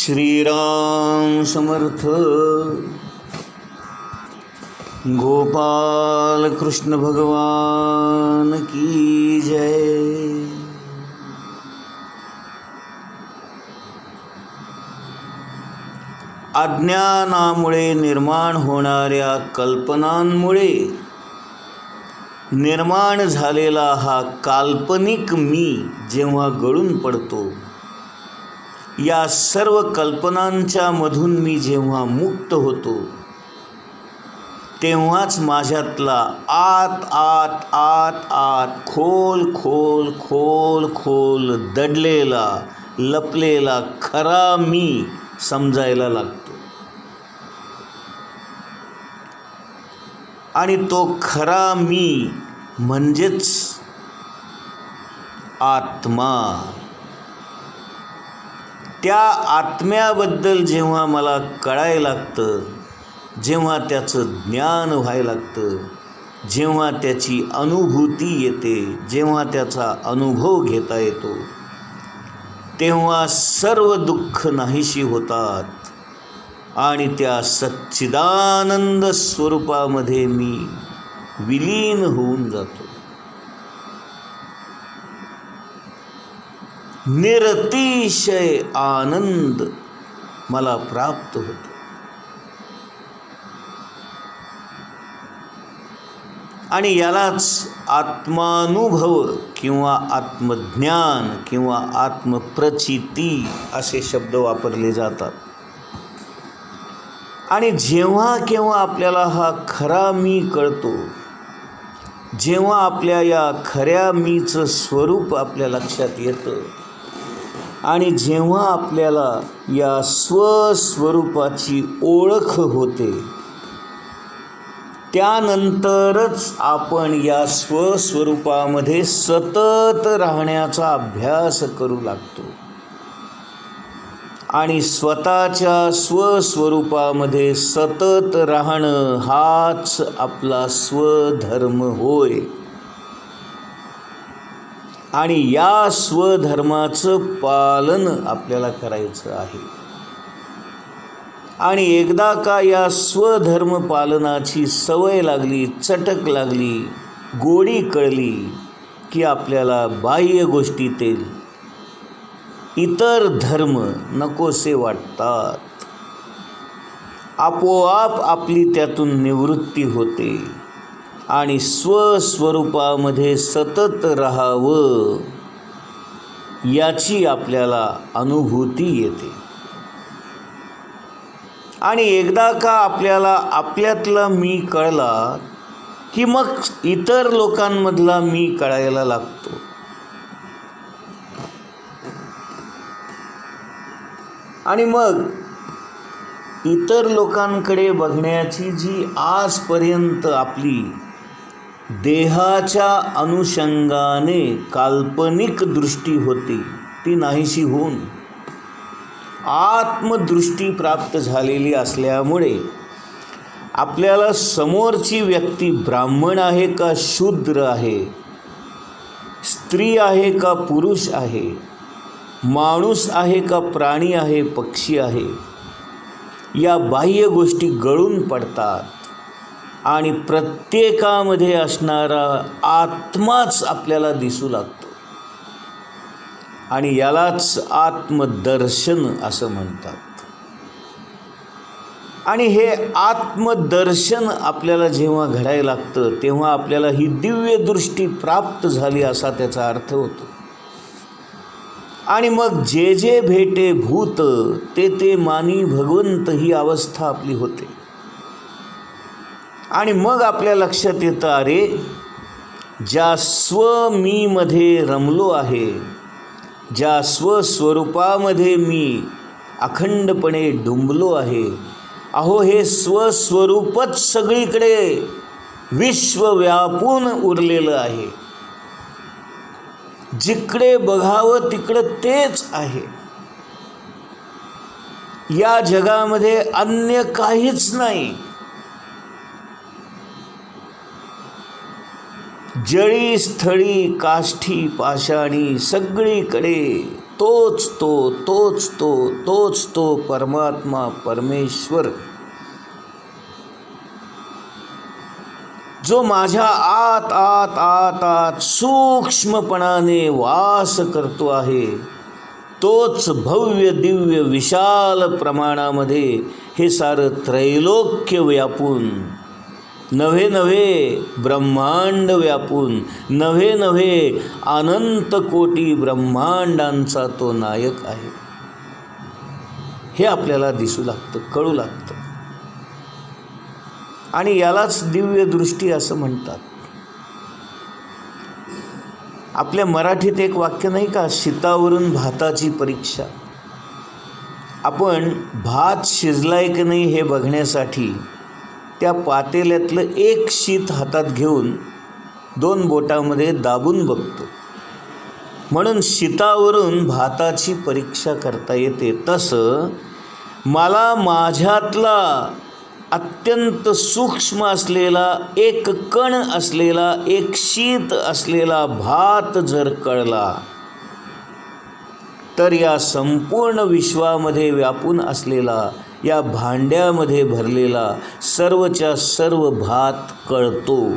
श्रीराम समर्थ. गोपाल कृष्ण भगवान की जय. अज्ञानामुळे निर्माण होणाऱ्या कल्पनांमुळे निर्माण झालेला हा काल्पनिक मी जेव्हा गळून पडतो, या सर्व कल्पनांच्या मधून मी जेव्हा मुक्त होतो, तेव्हाच माझ्यातला आत आत आत आत खोल खोल खोल खोल दडलेला लपलेला खरा मी समजायला लागतो. आणि तो खरा मी म्हणजेच आत्मा. त्या आत्म्याबद्दल जेव्हा मला कळायला लागतं, जेव्हा त्याचं ज्ञान व्हायला लागतं, जेव्हा त्याची अनुभूती येते, जेव्हा त्याचा अनुभव घेता येतो, तेव्हा सर्व दुःख नाहीशी होतात आणि त्या सच्चिदानंद स्वरूपामध्ये मी विलीन होऊन जातो. निरतिशय आनंद मला प्राप्त होतो. आणि यालाच आत्मानुभव किंवा आत्मज्ञान किंवा आत्मप्रचिती असे शब्द वापरले जातात. आणि जेव्हा केव्हा आपल्याला हा खरा मी कळतो, जेव्हा आपल्या या खऱ्या मीचं स्वरूप आपल्या लक्षात येतं आणि जेव्हा आपल्याला या स्वस्वरूपाची ओळख होते, त्यानंतरच आपण या स्वस्वरूपामध्ये सतत राहण्याचा अभ्यास करू लागतो. आणि स्वतःच्या स्वस्वरूपामध्ये सतत राहणं हाच आपला स्वधर्म होय. आणि या स्वधर्माचं पालन आपल्याला करायचं आहे. आणि एकदा का या स्वधर्म पालनाची सवय लागली, चटक लागली, गोडी कळली की आपल्याला बाह्य गोष्टीतील इतर धर्म नकोसे वाटतात. आपोआप आपली त्यातून निवृत्ती होते आणि स्वस्वरूपामध्ये सतत राहावं याची आपल्याला अनुभूती येते. आणि एकदा का आपल्याला आपल्यातला मी कळला की मग इतर लोकांमधला मी कळायला लागतो. आणि मग इतर लोकांकडे बघण्याची जी आजपर्यंत आपली देहाच्या अनुषंगाने काल्पनिक दृष्टी होती, ती नाहीशी होऊन आत्मदृष्टी प्राप्त झालेली असल्यामुळे आपल्याला समोरची व्यक्ती ब्राह्मण आहे का शूद्र आहे, स्त्री आहे का पुरुष आहे, माणूस आहे का प्राणी आहे, पक्षी आहे, या बाह्य गोष्टी गळून पडतात आणि प्रत्येकामध्ये असणारा आत्माच आपल्याला दिसू लागतो. आणि यालाच आत्मदर्शन असं म्हणतात. आणि हे आत्मदर्शन आपल्याला जेव्हा घडायला लागतं, तेव्हा आपल्याला ही दिव्य दृष्टी प्राप्त झाली असा त्याचा अर्थ होतो. आणि मग जे जे भेटे भूत ते ते मानी भगवंत ही अवस्था आपली होते. आणि मग आपल्या लक्षात येतं, अरे ज्या स्वमीमध्ये रमलो आहे, ज्या स्वस्वरूपामध्ये मी अखंडपणे डुंबलो आहे, अहो हे स्वस्वरूपच सगळीकडे विश्व व्यापून उरलेलं आहे. जिकडे बघावं तिकडं तेच आहे. या जगामध्ये अन्य काहीच नाही. जळी स्थळी काष्ठी पाषाणी सगळीकडे तोच तो परमात्मा परमेश्वर जो माझ्या आत आत आत आत सूक्ष्मपणाने वास करतो आहे, तोच भव्य दिव्य विशाल प्रमाणामध्ये हे सारं त्रैलोक्य व्यापून, नव्हे नव्हे ब्रह्मांड व्यापून, नव्हे नव्हे अनंत कोटी ब्रह्मांडांचा तो नायक आहे, हे आपल्याला दिसू लागतं, कळू लागतं. आणि यालाच दिव्य दृष्टी असं म्हणतात. आपल्या मराठीत एक वाक्य नाही का, शीतावरून भाताची परीक्षा. आपण भात शिजलाय की नाही हे बघण्यासाठी त्या पातेल्यातलं एक शीत हातात घेऊन 2 बोटामध्ये दाबून बघतो. म्हणून शीतावरून भाताची परीक्षा करता येते. तसं मला माझ्यातला अत्यंत सूक्ष्म असलेला, एक कण असलेला, एक शीत असलेला भात जर कळला, तर या संपूर्ण विश्वामध्ये व्यापून असलेला, या भांड्यामध्ये भरलेला सर्वच्या सर्व भात कळतो.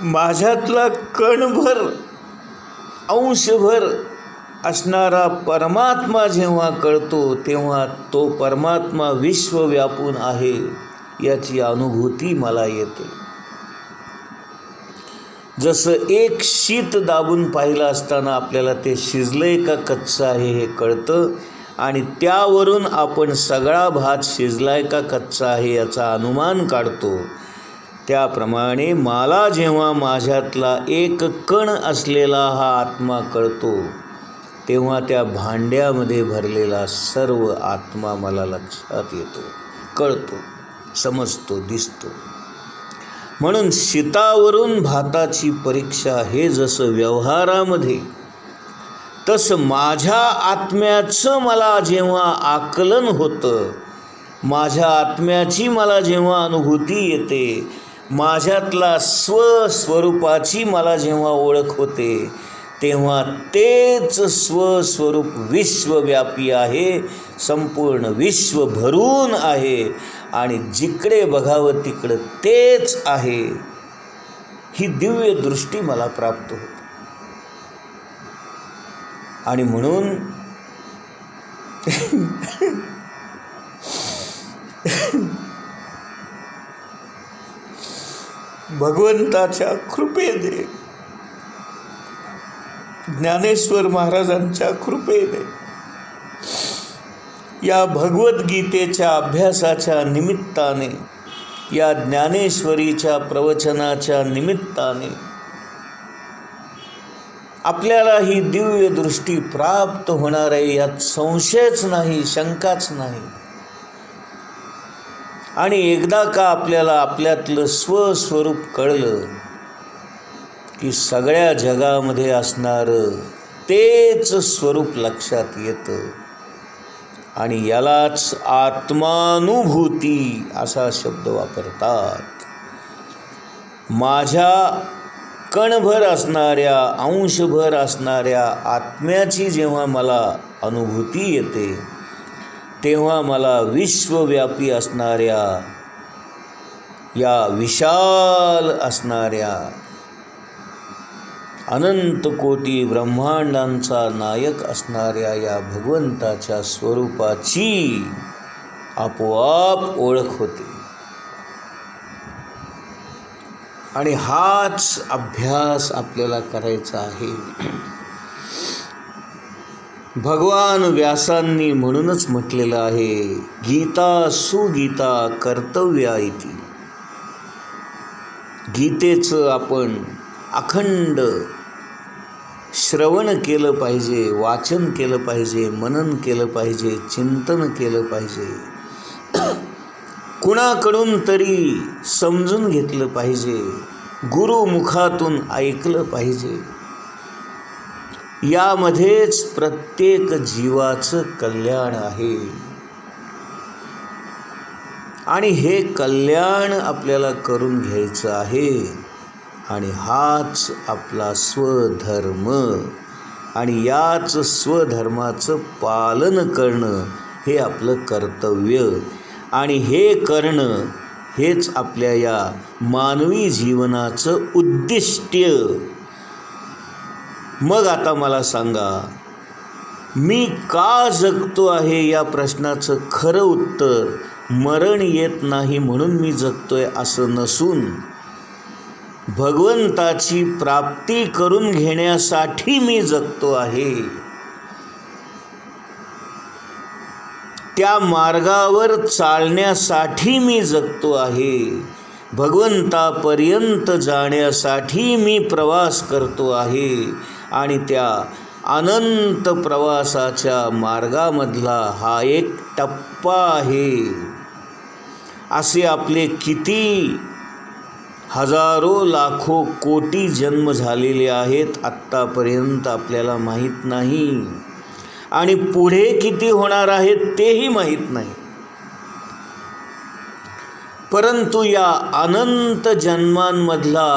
माझ्यातला कणभर, अंशभर असणारा परमात्मा जेव्हा कळतो, तेव्हा तो परमात्मा विश्व व्यापून आहे याची अनुभूती मला येते. जसं एक शीत दाबून पाहिलं असताना आपल्याला ते शिजलंय का कच्चं आहे हे कळतं, आणि त्यावरून आपण सगळा भात शिजलाय का कच्चा आहे याचा अनुमान काढतो. त्याप्रमाणे मला जेव्हा माझ्यातला एक कण असलेला हा आत्मा कळतो, तेव्हा त्या भांड्यामध्ये भरलेला सर्व आत्मा मला लक्षात येतो, कळतो, समजतो, दिसतो. म्हणून शीतावरून भाताची परीक्षा हे जसं व्यवहारामध्ये, तसं माझ्या आत्म्याचं मला जेव्हा आकलन होतं, माझ्या आत्म्याची मला जेव्हा अनुभूती येते, माझ्यातला स्वस्वरूपाची मला जेव्हा ओळख होते, तेव्हा तेच स्वस्वरूप विश्वव्यापी आहे, संपूर्ण विश्व भरून आहे, आणि जिकडे बघावं तिकडं तेच आहे, ही दिव्य दृष्टी मला प्राप्त होते. आणि म्हणून भगवंताच्या कृपेने, ज्ञानेश्वर महाराजांच्या कृपेने, या भगवद्गीतेच्या अभ्यासाच्या निमित्ताने, या ज्ञानेश्वरीच्या प्रवचनाच्या निमित्ताने आपल्याला ही दिव्य दृष्टी प्राप्त होणार आहे, यात संशयच नाही, शंकाच नाही. आणि एकदा का आपल्याला आपल्यातलं स्वस्वरूप कळलं की सगळ्या जगामध्ये असणारं तेच स्वरूप लक्षात येतं. आणि यालाच आत्मानुभूती असा शब्द वापरतात. माझ्या कणभर असणाऱ्या, अंशभर असणाऱ्या आत्म्याची जेव्हा मला अनुभूती येते, तेव्हा मला विश्वव्यापी असणाऱ्या, या विशाल असणाऱ्या, अनंत कोटी ब्रह्मांडांचा नायक असणाऱ्या या भगवंताच्या स्वरूपाची आपोआप ओळख होते. आणि हाच अभ्यास आपल्याला करायचा आहे. भगवान व्यासांनी म्हणूनच म्हटलेलं आहे, गीता सुगीता कर्तव्या इति. गीतेचं आपण अखंड श्रवण केलं पाहिजे, वाचन केलं पाहिजे, मनन केलं पाहिजे, चिंतन केलं पाहिजे, कुणाकडून तरी समजून घेतलं पाहिजे, गुरुमुखातून ऐकलं पाहिजे. यामध्येच प्रत्येक जीवाचं कल्याण आहे. आणि हे कल्याण आपल्याला करून घ्यायचं आहे. आणि हाच आपला स्वधर्म आणि याच स्वधर्माचं पालन करणं हे आपलं कर्तव्य. आणि हे करणं हेच आपल्या या मानवी जीवनाचं उद्दिष्ट्य. मग आता मला सांगा, मी का जगतो आहे या प्रश्नाचं खरं उत्तर मरण येत नाही म्हणून मी जगतोय असं नसून भगवंताची प्राप्ती करून घेण्यासाठी मी जगतो आहे. त्या मार्गावर चालण्यासाठी मी जगतो आहे. भगवंतापर्यंत जाण्यासाठी मी प्रवास करतो आहे. आणि त्या अनंत प्रवासाच्या मार्गामधला हा एक टप्पा आहे. असे आपले किती हजारो लाखो कोटी जन्म झालेले आहेत आत्तापर्यंत आपल्याला माहीत नाही. आणि पुढे किती होणार आहेत तेही माहीत नाही. परंतु या अनंत जन्मांमधला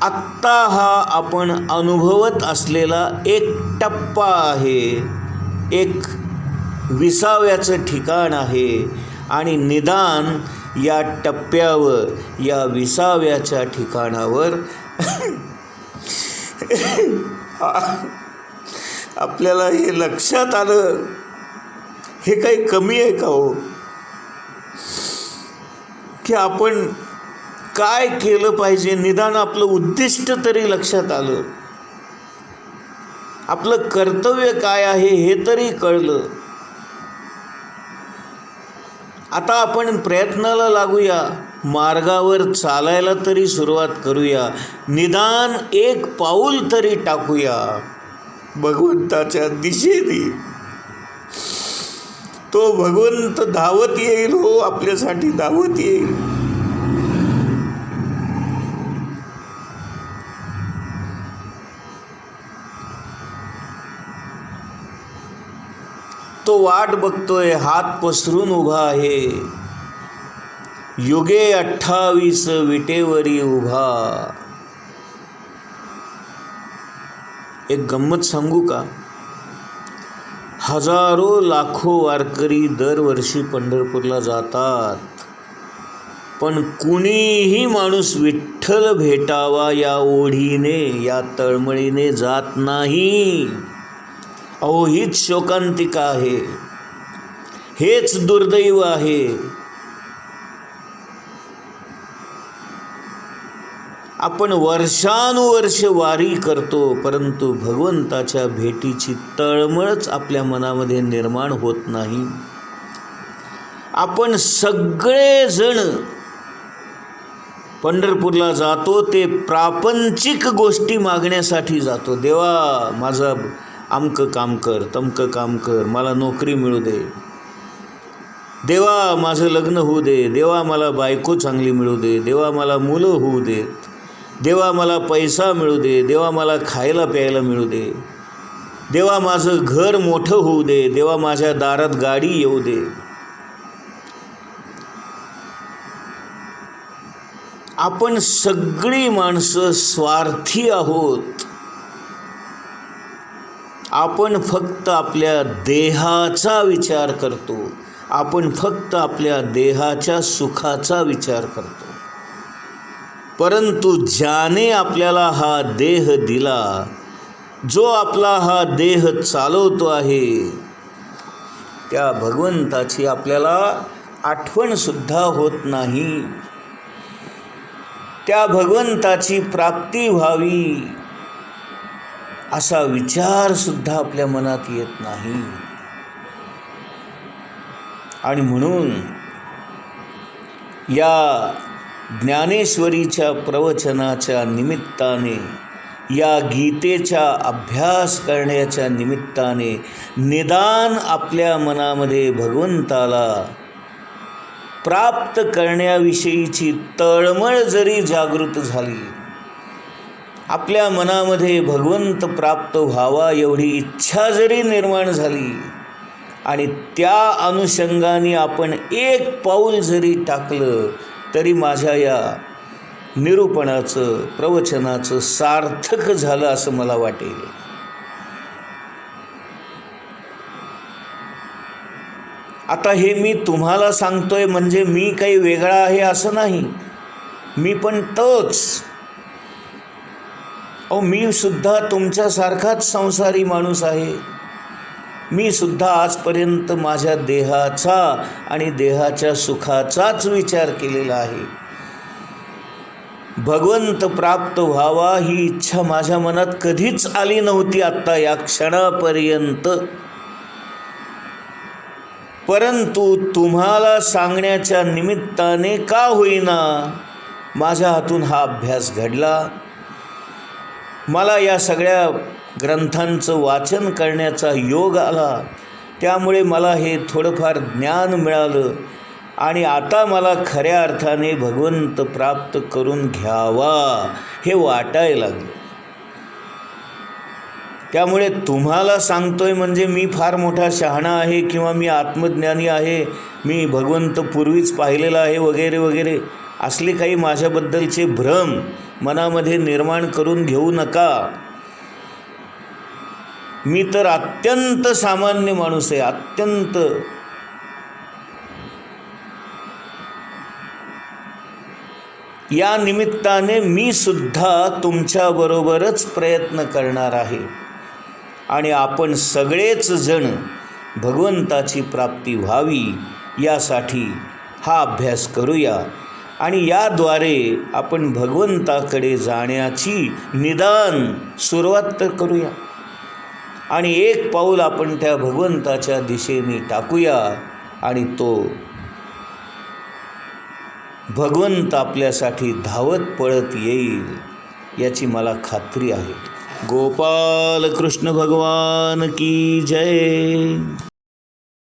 आत्ता हा आपण अनुभवत असलेला एक टप्पा आहे, एक विसाव्याचं ठिकाण आहे. आणि निदान या टप्प्यावर, या विसाव्याच्या ठिकाणावर आपल्याला हे लक्षात आलं, हे काही कमी आहे का हो, की आपण काय केलं पाहिजे. निदान आपलं उद्दिष्ट तरी लक्षात आलं, आपलं कर्तव्य काय आहे हे तरी कळलं. आता आपण प्रयत्नाला लागूया, मार्गावर चालायला तरी सुरुवात करूया, निदान एक पाऊल तरी टाकूया भगवंताच्या दिशेने. तो भगवंत धावत येईल हो, आपल्यासाठी धावत येईल. तो वाट बघतोय, हात पसरून उभा आहे. युगे 28 विटेवरी उभा. एक गंमत सांगू का? हजारो लाखो वारकरी दरवर्षी पंढरपूरला जातात, पण कुणीही माणूस विठ्ठल भेटावा या ओढीने, या तळमळीने जात नाही. अहो, हीच शोकांतिका आहे, हेच दुर्दैव आहे. आपण वर्षानुवर्ष वारी करतो, परंतु भगवंताच्या भेटीची तळमळच आपल्या मनामध्ये निर्माण होत नाही. आपण सगळेजण पंढरपूरला जातो ते प्रापंचिक गोष्टी मागण्यासाठी जातो. देवा, माझं अमकं काम कर, तमकं काम कर, मला नोकरी मिळू दे. देवा, माझं लग्न होऊ दे. देवा, मला बायको चांगली मिळू दे. देवा, मला मुलं होऊ देत. देवा, मला पैसा मिळू दे. देवा, मला खायला प्यायला मिळू दे. देवा, माझं घर मोठं होऊ दे. देवा, माझ्या दारात गाडी येऊ दे. आपण सगळी माणसं स्वार्थी आहोत. आपण फक्त आपल्या देहाचा विचार करतो. आपण फक्त आपल्या देहाच्या सुखाचा विचार करतो. परंतु ज्याने आपल्याला हा देह दिला, जो आपला हा देह चालवतो आहे, त्या भगवंताची आपल्याला आठवणसुद्धा होत नाही. त्या भगवंताची प्राप्ती व्हावी असा विचारसुद्धा आपल्या मनात येत नाही. आणि म्हणून या ज्ञानेश्वरीच्या प्रवचनाच्या निमित्ताने, या गीतेचा अभ्यास करण्याच्या निमित्ताने निदान आपल्या मनामध्ये भगवंताला प्राप्त करण्याविषयीची तळमळ जरी जागृत झाली, आपल्या मनामध्ये भगवंत प्राप्त व्हावा एवढी इच्छा जरी निर्माण झाली, आणि त्या अनुषंगाने आपण एक पाऊल जरी टाकलं तरी माझ्या या निरूपणाचं प्रवचनाचं सार्थक झालं असं मला वाटेल. आता हे मी तुम्हाला सांगतोय म्हणजे मी काही वेगळा आहे असं नाही, मी पण तोच. मी सुद्धा तुमच्यासारखाच संसारी माणूस आहे. मी सुद्धा आजपर्यंत माझ्या देहाचा आणि देहाच्या सुखाचाच विचार केलेला आहे. भगवंत प्राप्त व्हावा ही इच्छा माझ्या मनात कधीच आली नव्हती आत्ता या क्षणापर्यंत. परंतु तुम्हाला सांगण्याच्या निमित्ताने का होईना माझ्या हातून हा अभ्यास घडला. मला या सगळ्या ग्रंथांचं वाचन करण्याचा योग आला, त्यामुळे मला हे थोडंफार ज्ञान मिळालं आणि आता मला खऱ्या अर्थाने भगवंत प्राप्त करून घ्यावा हे वाटायला लागलं. त्यामुळे तुम्हाला सांगतोय म्हणजे मी फार मोठा शहाणा आहे किंवा मी आत्मज्ञानी आहे, मी भगवंत पूर्वीच पाहिलेला आहे वगैरे वगैरे असले काही माझ्याबद्दलचे भ्रम मनामध्ये निर्माण करून घेऊ नका. मी तर अत्यंत सामान्य माणूस आहे, अत्यंत. या निमित्ताने मी सुद्धा तुमच्याबरोबरच प्रयत्न करणार आहे आणि आपण सगळेच जण भगवंताची प्राप्ती व्हावी यासाठी हा अभ्यास करूया आणि याद्वारे आपण भगवंताकडे जाण्याची निदान सुरुवात तर करूया आणि एक पाऊल आपण त्या भगवंताच्या दिशेने टाकूया आणि तो भगवंत आपल्यासाठी धावत पळत येईल याची मला खात्री आहे. गोपाल कृष्ण भगवान की जय.